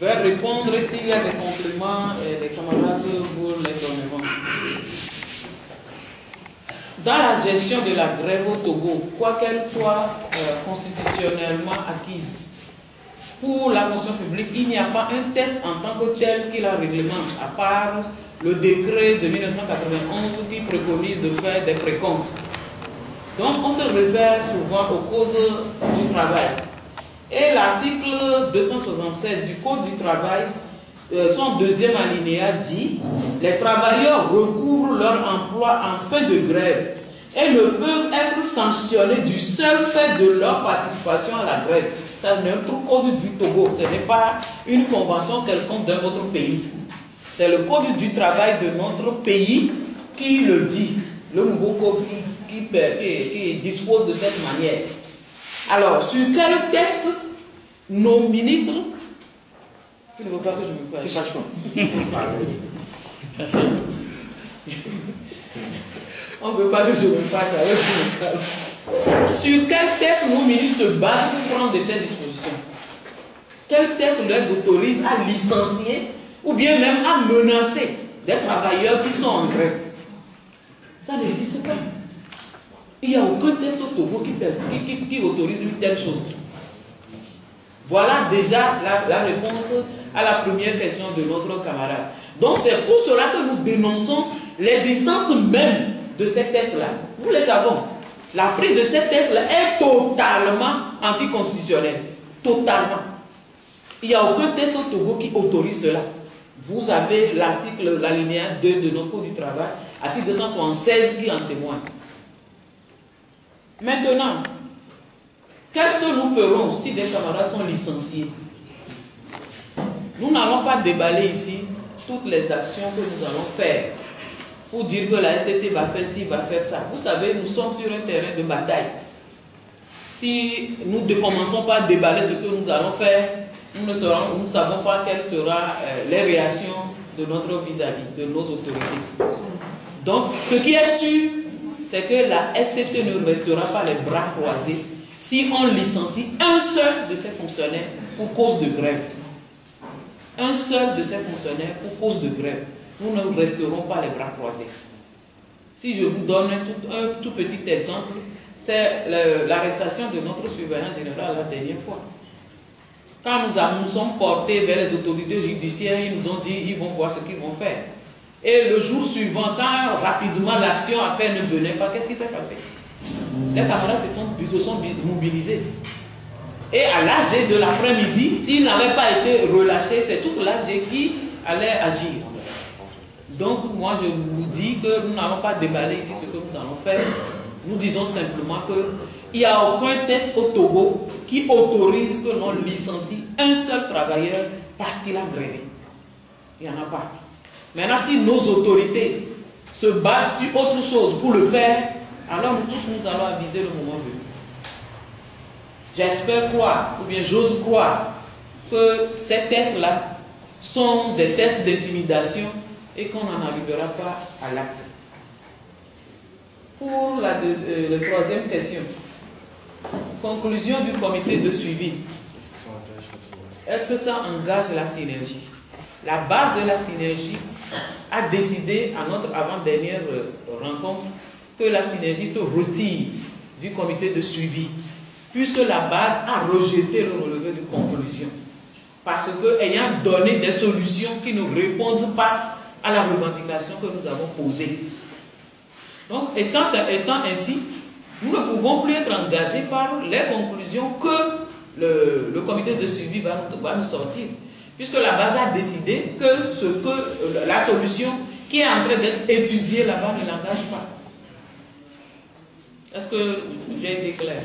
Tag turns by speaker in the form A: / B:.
A: vais répondre s'il y a des compléments et les camarades vous les donneront. Dans la gestion de la grève au Togo, quoi qu'elle soit constitutionnellement acquise, pour la fonction publique, il n'y a pas un test en tant que tel qui la réglemente, à part le décret de 1991 qui préconise de faire des précomptes. Donc, on se réfère souvent au Code du travail. Et l'article 267 du Code du travail, son deuxième alinéa dit « Les travailleurs recouvrent leur emploi en fin de grève et ne peuvent être sanctionnés du seul fait de leur participation à la grève. » C'est notre Code du Togo, ce n'est pas une convention quelconque d'un autre pays. C'est le Code du travail de notre pays qui le dit, le nouveau Code qui dispose de cette manière. Alors, sur quel test nos ministres... Tu ne veux pas que je me fasse? Tu fâches pas. On ne veut pas que je me fasse avec vous. Sur quel test nos ministres se basent pour prendre de telles dispositions? Quel test les autorise à licencier ou bien même à menacer des travailleurs qui sont en grève? Ça n'existe pas. Il n'y a aucun test au Togo qui autorise une telle chose. Voilà déjà la réponse à la première question de notre camarade. Donc c'est pour cela que nous dénonçons l'existence même de ces tests-là. Nous les avons. La prise de ces tests-là est totalement anticonstitutionnelle. Totalement. Il n'y a aucun test au Togo qui autorise cela. Vous avez l'article, l'alinéa 2 de notre Code du travail, article 276 qui en témoigne. Maintenant, qu'est-ce que nous ferons si des camarades sont licenciés? Nous n'allons pas déballer ici toutes les actions que nous allons faire pour dire que la STT va faire ci, va faire ça. Vous savez, nous sommes sur un terrain de bataille. Si nous ne commençons pas à déballer ce que nous allons faire, nous ne savons pas quelles seront les réactions de notre vis-à-vis, de nos autorités. Donc, ce qui est sûr, c'est que la STT ne restera pas les bras croisés si on licencie un seul de ses fonctionnaires pour cause de grève. Un seul de ses fonctionnaires pour cause de grève. Nous ne resterons pas les bras croisés. Si je vous donne un tout petit exemple, c'est l'arrestation de notre surveillant général la dernière fois. Quand nous sommes portés vers les autorités judiciaires, ils nous ont dit qu'ils vont voir ce qu'ils vont faire. Et le jour suivant, quand rapidement l'action à faire ne venait pas, qu'est-ce qui s'est passé? Les camarades se sont mobilisés. Et à l'AG de l'après-midi, s'ils n'avaient pas été relâchés, c'est toute l'AG qui allait agir. Donc, moi, je vous dis que nous n'allons pas déballer ici ce que nous allons faire. Nous disons simplement qu'il n'y a aucun test au Togo qui autorise que l'on licencie un seul travailleur parce qu'il a grévé. Il n'y en a pas. Maintenant, si nos autorités se basent sur autre chose pour le faire, alors nous tous, nous allons aviser le moment venu. J'espère croire, ou bien j'ose croire, que ces tests-là sont des tests d'intimidation et qu'on n'en arrivera pas à l'acte. Pour la troisième question, conclusion du comité de suivi. Est-ce que ça engage la synergie? La base de la synergie a décidé à notre avant-dernière rencontre que la synergie se retire du comité de suivi, puisque la base a rejeté le relevé de conclusion. Parce que, ayant donné des solutions qui ne répondent pas à la revendication que nous avons posée. Donc, étant ainsi, nous ne pouvons plus être engagés par les conclusions que le comité de suivi va nous sortir. Puisque la base a décidé que la solution qui est en train d'être étudiée là-bas ne l'engage pas. Est-ce que j'ai été clair?